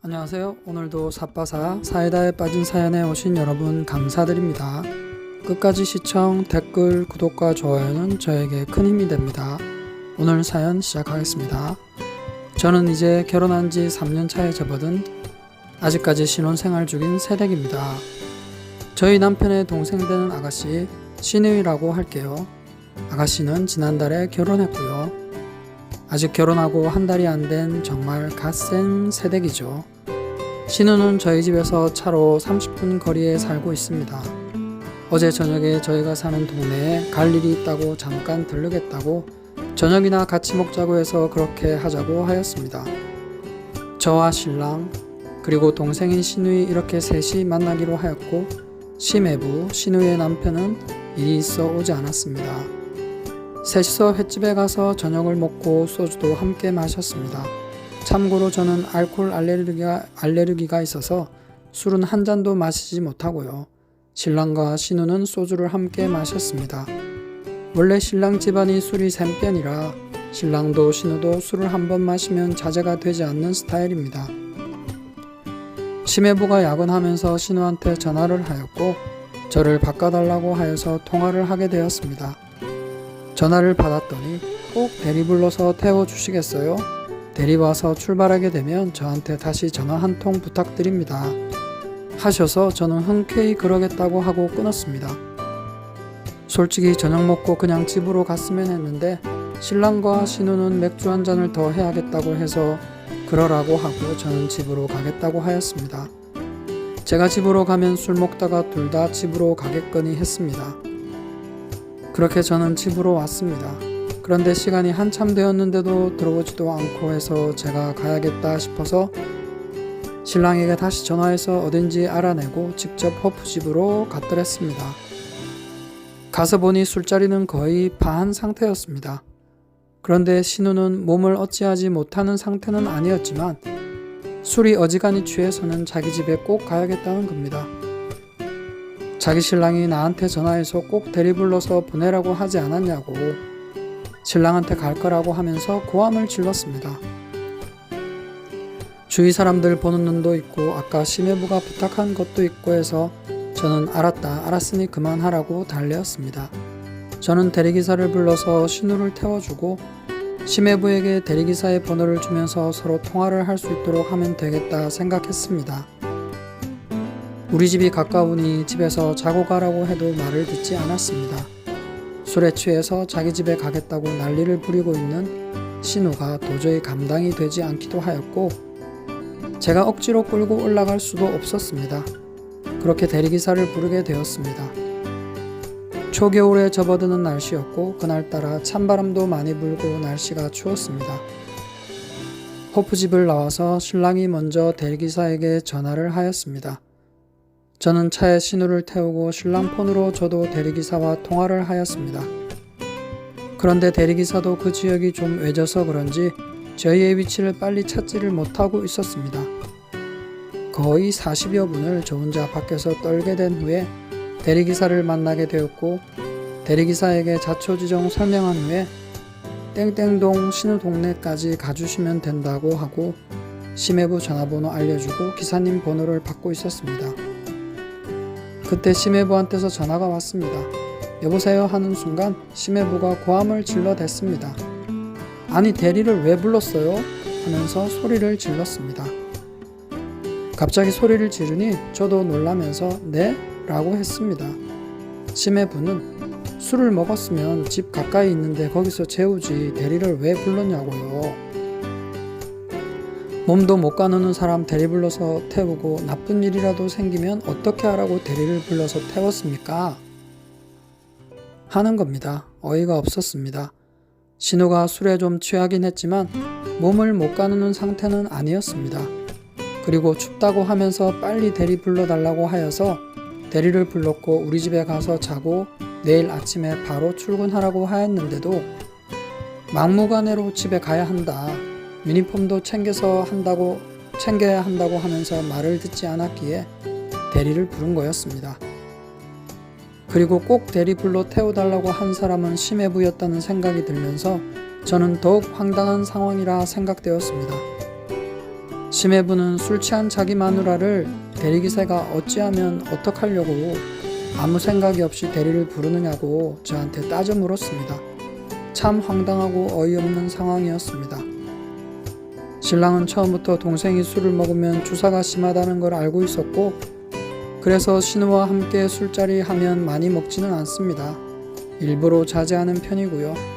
안녕하세요. 오늘도 삿바사 사이다에 빠진 사연에 오신 여러분 감사드립니다. 끝까지 시청, 댓글, 구독과 좋아요는 저에게 큰 힘이 됩니다. 오늘 사연 시작하겠습니다. 저는 이제 결혼한 지 3년 차에 접어든 아직까지 신혼생활 중인 새댁입니다. 저희 남편의 동생 되는 아가씨 신우이라고 할게요. 아가씨는 지난달에 결혼했고요. 아직 결혼하고 한 달이 안 된 정말 갓생 새댁이죠. 신우는 저희 집에서 차로 30분 거리에 살고 있습니다. 어제 저녁에 저희가 사는 동네에 갈 일이 있다고 잠깐 들르겠다고 저녁이나 같이 먹자고 해서 그렇게 하자고 하였습니다. 저와 신랑 그리고 동생인 신우이 이렇게 셋이 만나기로 하였고 시매부 신우이의 남편은 일이 있어 오지 않았습니다. 셋이서 횟집에 가서 저녁을 먹고 소주도 함께 마셨습니다. 참고로 저는 알코올 알레르기가 있어서 술은 한 잔도 마시지 못하고요. 신랑과 신우는 소주를 함께 마셨습니다. 원래 신랑 집안이 술이 샘편이라 신랑도 신우도 술을 한 번 마시면 자제가 되지 않는 스타일입니다. 시매부가 야근하면서 신우한테 전화를 하였고 저를 바꿔달라고 하여서 통화를 하게 되었습니다. 전화를 받았더니 꼭 대리 불러서 태워주시겠어요? 대리 와서 출발하게 되면 저한테 다시 전화 한 통 부탁드립니다. 하셔서 저는 흔쾌히 그러겠다고 하고 끊었습니다. 솔직히 저녁 먹고 그냥 집으로 갔으면 했는데 신랑과 신우는 맥주 한 잔을 더 해야겠다고 해서 그러라고 하고 저는 집으로 가겠다고 하였습니다. 제가 집으로 가면 술 먹다가 둘 다 집으로 가겠거니 했습니다. 그렇게 저는 집으로 왔습니다. 그런데 시간이 한참 되었는데도 들어오지도 않고 해서 제가 가야겠다 싶어서 신랑에게 다시 전화해서 어딘지 알아내고 직접 허프집으로 갔더랬습니다. 가서 보니 술자리는 거의 파한 상태였습니다. 그런데 신우는 몸을 어찌하지 못하는 상태는 아니었지만 술이 어지간히 취해서는 자기 집에 꼭 가야겠다는 겁니다. 자기 신랑이 나한테 전화해서 꼭 대리 불러서 보내라고 하지 않았냐고 신랑한테 갈 거라고 하면서 고함을 질렀습니다. 주위 사람들 보는 눈도 있고 아까 시매부가 부탁한 것도 있고 해서 저는 알았으니 그만하라고 달래었습니다. 저는 대리기사를 불러서 신우를 태워주고 시매부에게 대리기사의 번호를 주면서 서로 통화를 할 수 있도록 하면 되겠다 생각했습니다. 우리 집이 가까우니 집에서 자고 가라고 해도 말을 듣지 않았습니다. 술에 취해서 자기 집에 가겠다고 난리를 부리고 있는 신우가 도저히 감당이 되지 않기도 하였고 제가 억지로 끌고 올라갈 수도 없었습니다. 그렇게 대리기사를 부르게 되었습니다. 초겨울에 접어드는 날씨였고 그날따라 찬바람도 많이 불고 날씨가 추웠습니다. 호프집을 나와서 신랑이 먼저 대리기사에게 전화를 하였습니다. 저는 차에 신우를 태우고 신랑 폰으로 저도 대리기사와 통화를 하였습니다. 그런데 대리기사도 그 지역이 좀 외져서 그런지 저희의 위치를 빨리 찾지를 못하고 있었습니다. 거의 40여 분을 저 혼자 밖에서 떨게 된 후에 대리기사를 만나게 되었고 대리기사에게 자초지종 설명한 후에 땡땡동 신우 동네까지 가주시면 된다고 하고 시매부 전화번호 알려주고 기사님 번호를 받고 있었습니다. 그때 시매부한테서 전화가 왔습니다. 여보세요 하는 순간 시매부가 고함을 질러댔습니다. 아니 대리를 왜 불렀어요? 하면서 소리를 질렀습니다. 갑자기 소리를 지르니 저도 놀라면서 네? 라고 했습니다. 시매부는 술을 먹었으면 집 가까이 있는데 거기서 재우지 대리를 왜 불렀냐고요. 몸도 못 가누는 사람 대리 불러서 태우고 나쁜 일이라도 생기면 어떻게 하라고 대리를 불러서 태웠습니까? 하는 겁니다. 어이가 없었습니다. 신우가 술에 좀 취하긴 했지만 몸을 못 가누는 상태는 아니었습니다. 그리고 춥다고 하면서 빨리 대리 불러달라고 하여서 대리를 불렀고 우리 집에 가서 자고 내일 아침에 바로 출근하라고 하였는데도 막무가내로 집에 가야 한다. 유니폼도 챙겨야 한다고 하면서 말을 듣지 않았기에 대리를 부른 거였습니다. 그리고 꼭 대리 불러 태워달라고 한 사람은 시매부였다는 생각이 들면서 저는 더욱 황당한 상황이라 생각되었습니다. 심해부는 술 취한 자기 마누라를 대리기사가 어찌하면 어떡하려고 아무 생각이 없이 대리를 부르느냐고 저한테 따져 물었습니다. 참 황당하고 어이없는 상황이었습니다. 신랑은 처음부터 동생이 술을 먹으면 주사가 심하다는 걸 알고 있었고, 그래서 신우와 함께 술자리 하면 많이 먹지는 않습니다. 일부러 자제하는 편이고요.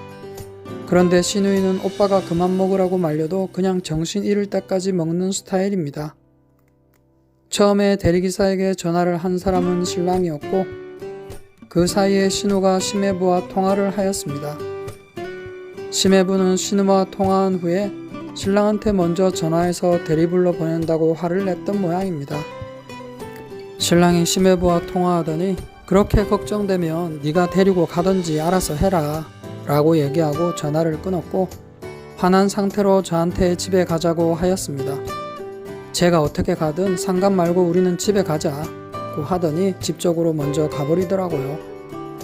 그런데 신우이는 오빠가 그만 먹으라고 말려도 그냥 정신 잃을 때까지 먹는 스타일입니다. 처음에 대리기사에게 전화를 한 사람은 신랑이었고, 그 사이에 신우가 심해부와 통화를 하였습니다. 심해부는 신우와 통화한 후에 신랑한테 먼저 전화해서 대리 불러 보낸다고 화를 냈던 모양입니다. 신랑이 심해부와 통화하더니 그렇게 걱정되면 네가 데리고 가던지 알아서 해라 라고 얘기하고 전화를 끊었고, 화난 상태로 저한테 집에 가자고 하였습니다. 제가 어떻게 가든 상관 말고 우리는 집에 가자고 하더니 집 쪽으로 먼저 가버리더라고요.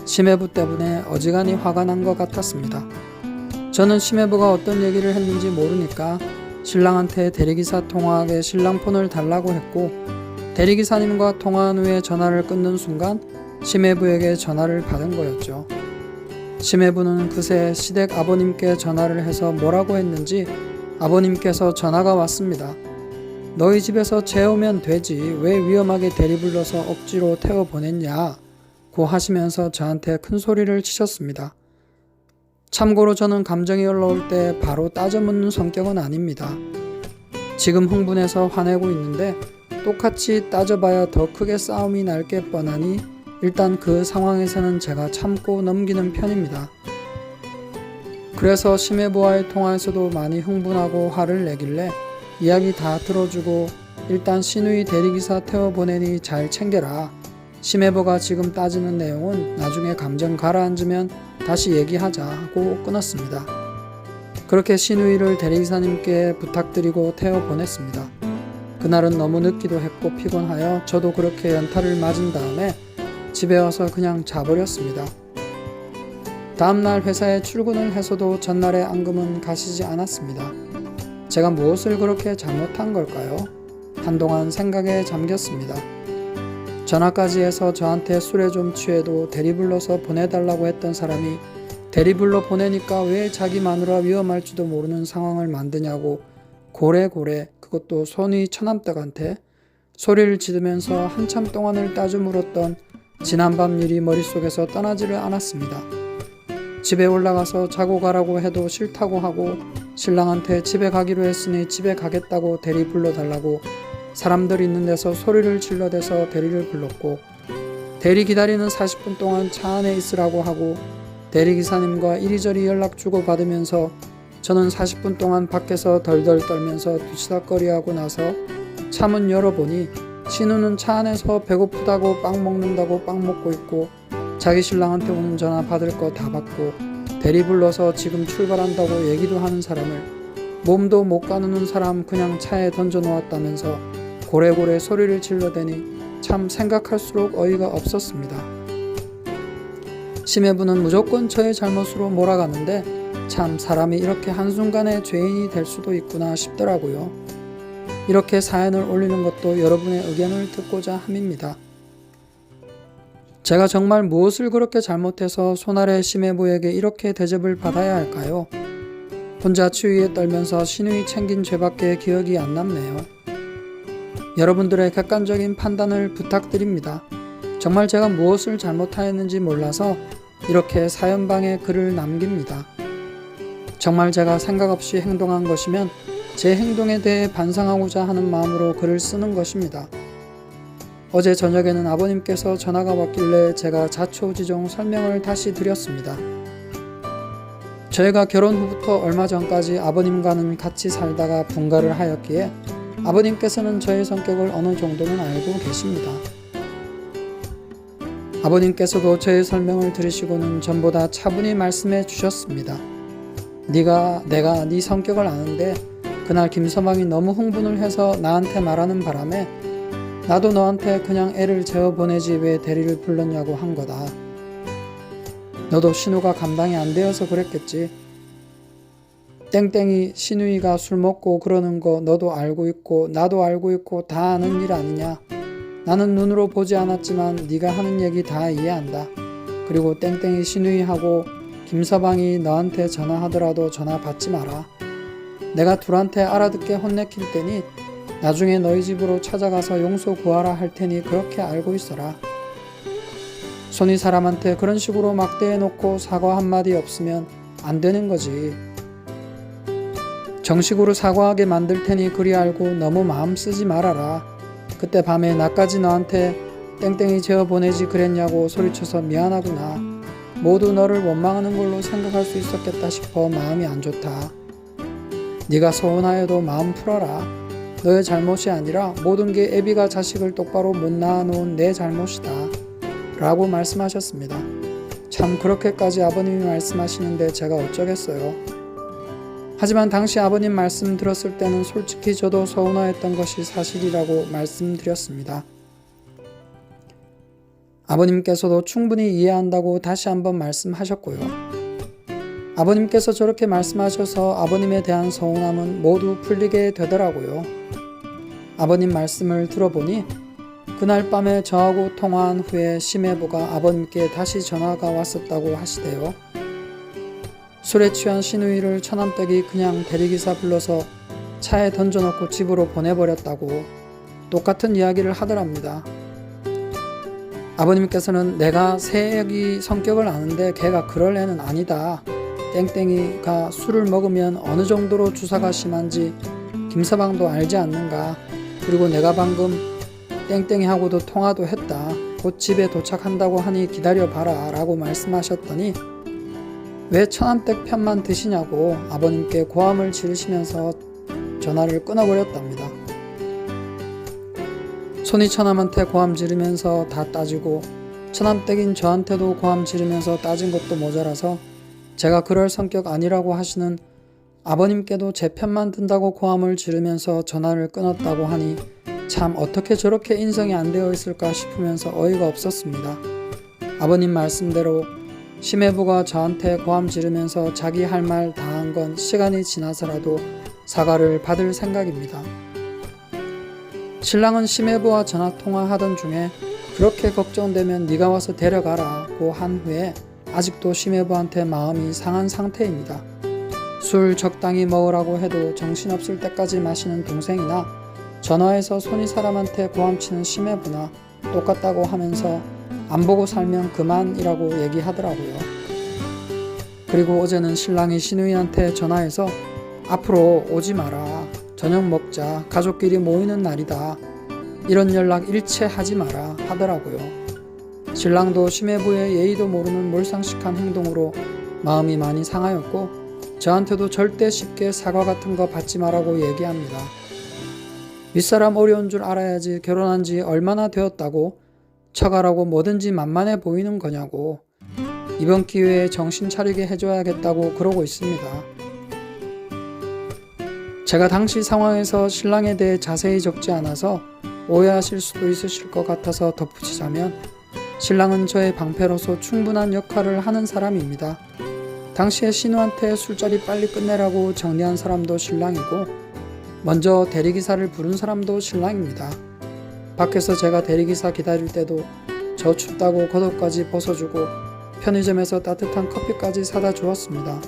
심해부 때문에 어지간히 화가 난 것 같았습니다. 저는 심해부가 어떤 얘기를 했는지 모르니까 신랑한테 대리기사 통화하게 신랑 폰을 달라고 했고, 대리기사님과 통화한 후에 전화를 끊는 순간 심해부에게 전화를 받은 거였죠. 심해부는 그새 시댁 아버님께 전화를 해서 뭐라고 했는지 아버님께서 전화가 왔습니다. 너희 집에서 재우면 되지 왜 위험하게 대리 불러서 억지로 태워 보냈냐고 하시면서 저한테 큰 소리를 치셨습니다. 참고로 저는 감정이 올라올 때 바로 따져 묻는 성격은 아닙니다. 지금 흥분해서 화내고 있는데 똑같이 따져봐야 더 크게 싸움이 날 게 뻔하니 일단 그 상황에서는 제가 참고 넘기는 편입니다. 그래서 심해부와의 통화에서도 많이 흥분하고 화를 내길래 이야기 다 들어주고 일단 신우이 대리기사 태워보내니 잘 챙겨라. 심해부가 지금 따지는 내용은 나중에 감정 가라앉으면 다시 얘기하자 하고 끊었습니다. 그렇게 신우이를 대리기사님께 부탁드리고 태워보냈습니다. 그날은 너무 늦기도 했고 피곤하여 저도 그렇게 연타를 맞은 다음에 집에 와서 그냥 자버렸습니다. 다음날 회사에 출근을 해서도 전날의 앙금은 가시지 않았습니다. 제가 무엇을 그렇게 잘못한 걸까요? 한동안 생각에 잠겼습니다. 전화까지 해서 저한테 술에 좀 취해도 대리 불러서 보내달라고 했던 사람이 대리 불러 보내니까 왜 자기 마누라 위험할지도 모르는 상황을 만드냐고 고래고래, 그것도 손위 처남떡한테 소리를 지르면서 한참 동안을 따져 물었던 지난밤 일이 머릿속에서 떠나지를 않았습니다. 집에 올라가서 자고 가라고 해도 싫다고 하고 신랑한테 집에 가기로 했으니 집에 가겠다고 대리 불러달라고 사람들 있는 데서 소리를 질러대서 대리를 불렀고, 대리 기다리는 40분 동안 차 안에 있으라고 하고 대리기사님과 이리저리 연락 주고받으면서 저는 40분 동안 밖에서 덜덜 떨면서 뒤치다꺼리하고 나서 차 문 열어보니 신우는 차 안에서 배고프다고 빵 먹는다고 빵 먹고 있고, 자기 신랑한테 오는 전화 받을 거 다 받고 대리 불러서 지금 출발한다고 얘기도 하는 사람을 몸도 못 가누는 사람 그냥 차에 던져 놓았다면서 고래고래 소리를 질러대니 참 생각할수록 어이가 없었습니다. 심해부는 무조건 저의 잘못으로 몰아가는데 참 사람이 이렇게 한순간에 죄인이 될 수도 있구나 싶더라고요. 이렇게 사연을 올리는 것도 여러분의 의견을 듣고자 함입니다. 제가 정말 무엇을 그렇게 잘못해서 손아래 심해부에게 이렇게 대접을 받아야 할까요? 혼자 추위에 떨면서 신우이 챙긴 죄밖에 기억이 안 남네요. 여러분들의 객관적인 판단을 부탁드립니다. 정말 제가 무엇을 잘못하였는지 몰라서 이렇게 사연방에 글을 남깁니다. 정말 제가 생각 없이 행동한 것이면 제 행동에 대해 반성하고자 하는 마음으로 글을 쓰는 것입니다. 어제 저녁에는 아버님께서 전화가 왔길래 제가 자초지종 설명을 다시 드렸습니다. 저희가 결혼 후부터 얼마 전까지 아버님과는 같이 살다가 분가를 하였기에 아버님께서는 저의 성격을 어느 정도는 알고 계십니다. 아버님께서도 저의 설명을 들으시고는 전보다 차분히 말씀해 주셨습니다. 내가 네 성격을 아는데 그날 김서방이 너무 흥분을 해서 나한테 말하는 바람에 나도 너한테 그냥 애를 재워보내지 왜 대리를 불렀냐고 한 거다. 너도 신우가 감당이 안 되어서 그랬겠지. 땡땡이 신우이가 술 먹고 그러는 거 너도 알고 있고 나도 알고 있고 다 아는 일 아니냐. 나는 눈으로 보지 않았지만 네가 하는 얘기 다 이해한다. 그리고 땡땡이 신우이하고 김서방이 너한테 전화하더라도 전화 받지 마라. 내가 둘한테 알아듣게 혼내킬 테니 나중에 너희 집으로 찾아가서 용서 구하라 할 테니 그렇게 알고 있어라. 손이 사람한테 그런 식으로 막대해놓고 사과 한마디 없으면 안 되는 거지. 정식으로 사과하게 만들 테니 그리 알고 너무 마음 쓰지 말아라. 그때 밤에 나까지 너한테 땡땡이 재워 보내지 그랬냐고 소리쳐서 미안하구나. 모두 너를 원망하는 걸로 생각할 수 있었겠다 싶어 마음이 안 좋다. 네가 서운하여도 마음 풀어라. 너의 잘못이 아니라 모든 게 애비가 자식을 똑바로 못 낳아놓은 내 잘못이다. 라고 말씀하셨습니다. 참 그렇게까지 아버님이 말씀하시는데 제가 어쩌겠어요. 하지만 당시 아버님 말씀 들었을 때는 솔직히 저도 서운하였던 것이 사실이라고 말씀드렸습니다. 아버님께서도 충분히 이해한다고 다시 한번 말씀하셨고요. 아버님께서 저렇게 말씀하셔서 아버님에 대한 서운함은 모두 풀리게 되더라고요. 아버님 말씀을 들어보니 그날 밤에 저하고 통화한 후에 심해부가 아버님께 다시 전화가 왔었다고 하시대요. 술에 취한 신우이를 처남댁이 그냥 대리기사 불러서 차에 던져놓고 집으로 보내버렸다고 똑같은 이야기를 하더랍니다. 아버님께서는 내가 새 애기 성격을 아는데 걔가 그럴 애는 아니다. 땡땡이가 술을 먹으면 어느 정도로 주사가 심한지 김서방도 알지 않는가. 그리고 내가 방금 땡땡이하고도 통화도 했다. 곧 집에 도착한다고 하니 기다려봐라 라고 말씀하셨더니 왜 처남댁 편만 드시냐고 아버님께 고함을 지르시면서 전화를 끊어버렸답니다. 손이 처남한테 고함 지르면서 다 따지고 처남댁인 저한테도 고함 지르면서 따진 것도 모자라서 제가 그럴 성격 아니라고 하시는 아버님께도 제 편만 든다고 고함을 지르면서 전화를 끊었다고 하니 참 어떻게 저렇게 인성이 안 되어 있을까 싶으면서 어이가 없었습니다. 아버님 말씀대로 심해부가 저한테 고함 지르면서 자기 할 말 다 한 건 시간이 지나서라도 사과를 받을 생각입니다. 신랑은 심해부와 전화통화하던 중에 그렇게 걱정되면 네가 와서 데려가라고 한 후에 아직도 심해부한테 마음이 상한 상태입니다. 술 적당히 먹으라고 해도 정신없을 때까지 마시는 동생이나 전화해서 손이 사람한테 고함치는 심해부나 똑같다고 하면서 안 보고 살면 그만이라고 얘기하더라고요. 그리고 어제는 신랑이 신우이한테 전화해서 앞으로 오지 마라. 저녁 먹자. 가족끼리 모이는 날이다. 이런 연락 일체 하지 마라 하더라고요. 신랑도 심해부의 예의도 모르는 몰상식한 행동으로 마음이 많이 상하였고 저한테도 절대 쉽게 사과 같은 거 받지 마라고 얘기합니다. 윗사람 어려운 줄 알아야지 결혼한 지 얼마나 되었다고 처가라고 뭐든지 만만해 보이는 거냐고 이번 기회에 정신 차리게 해줘야겠다고 그러고 있습니다. 제가 당시 상황에서 신랑에 대해 자세히 적지 않아서 오해하실 수도 있으실 것 같아서 덧붙이자면 신랑은 저의 방패로서 충분한 역할을 하는 사람입니다. 당시에 신우한테 술자리 빨리 끝내라고 정리한 사람도 신랑이고 먼저 대리기사를 부른 사람도 신랑입니다. 밖에서 제가 대리기사 기다릴 때도 저 춥다고 겉옷까지 벗어주고 편의점에서 따뜻한 커피까지 사다 주었습니다.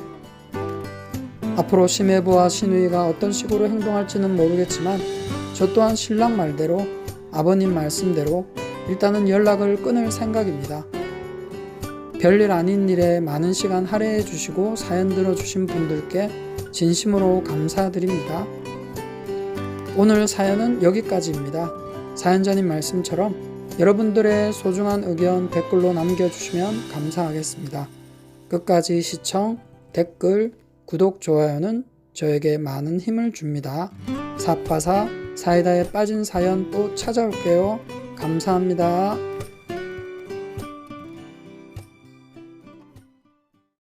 앞으로 심해부와 신우이가 어떤 식으로 행동할지는 모르겠지만 저 또한 신랑 말대로 아버님 말씀대로 일단은 연락을 끊을 생각입니다. 별일 아닌 일에 많은 시간 할애해 주시고 사연 들어주신 분들께 진심으로 감사드립니다. 오늘 사연은 여기까지입니다. 사연자님 말씀처럼 여러분들의 소중한 의견 댓글로 남겨주시면 감사하겠습니다. 끝까지 시청, 댓글, 구독, 좋아요는 저에게 많은 힘을 줍니다. 사파사 사이다에 빠진 사연 또 찾아올게요. 감사합니다.